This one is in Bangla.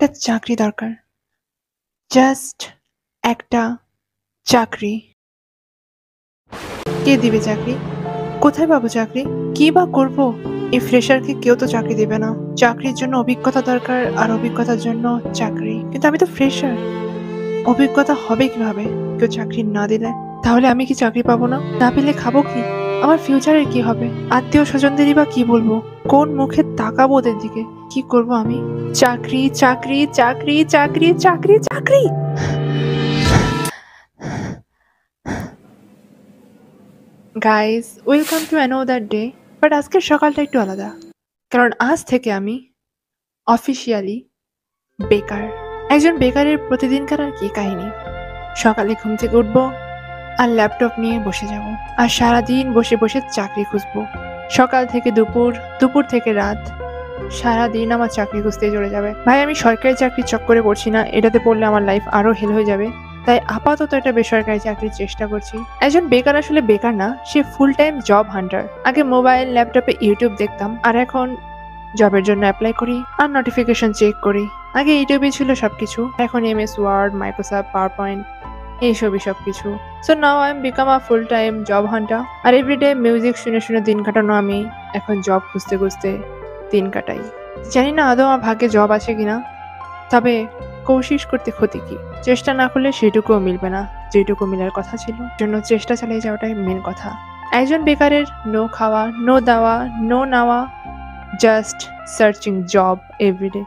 একটা চাকরি দরকার। জাস্ট একটা চাকরি। কে দিবে চাকরি? কোথায় পাবো চাকরি? কি বা করব? এই ফ্রেশারকে কেউ তো চাকরি দেবে না। চাকরির জন্য অভিজ্ঞতা দরকার, আর অভিজ্ঞতার জন্য চাকরি। কিন্তু আমি তো ফ্রেশার, অভিজ্ঞতা হবে কিভাবে কেউ চাকরি না দিলে? তাহলে আমি কি চাকরি পাবো না? না পেলে খাবো কি? আমার ফিউচারের কি হবে? আত্মীয় স্বজনদেরই বা কি বলবো? কোন মুখে তাকাবো ওদের দিকে? কি করব আমি? চাকরি, চাকরি, চাকরি, চাকরি, চাকরি, চাকরি। Guys, welcome to another day. But আজকের সকালটা একটু আলাদা, কারণ আজ থেকে আমি অফিসিয়ালি বেকার। একজন বেকারের প্রতিদিনকার আর কি কাহিনী? সকালে ঘুম থেকে উঠবো, আর ল্যাপটপ নিয়ে বসে যাব, আর সারাদিন বসে বসে চাকরি খুঁজবো। সকাল থেকে দুপুর, দুপুর থেকে রাত, সারাদিন আমার চাকরি খুঁজতে চলে যাবে। ভাই, আমি সরকারি চাকরির চক্করে পড়ছি না, এটাতে পড়লে আমার লাইফ আরো হেল হয়ে যাবে। তাই আপাতত একটা বেসরকারি চাকরির চেষ্টা করছি। একজন বেকার আসলে বেকার না, সে ফুল টাইম জব হান্টার। আগে মোবাইল ল্যাপটপে ইউটিউব দেখতাম, আর এখন জবের জন্য অ্যাপ্লাই করি আর নোটিফিকেশন চেক করি। আগে ইউটিউবে ছিল সবকিছু, এখন MS Word, Microsoft PowerPoint, এইসবই সবকিছু। So now I am become a full time job hunter. আর এভরিডে মিউজিক শুনে শুনে দিন কাটানো আমি এখন জব খুঁজতে খুঁজতে দিন কাটাই। জানি না আদৌ আমার ভাগ্যে জব আছে কিনা, তবে কোশিশ করতে ক্ষতি কি? চেষ্টা না করলে সেটুকুও মিলবে না যেটুকু মিলার কথা ছিল। জন্য চেষ্টা চালিয়ে যাওয়াটাই মেন কথা। একজন বেকারের নো খাওয়া, নো দাওয়া, নো নাওয়া, জাস্ট সার্চিং জব এভরিডে।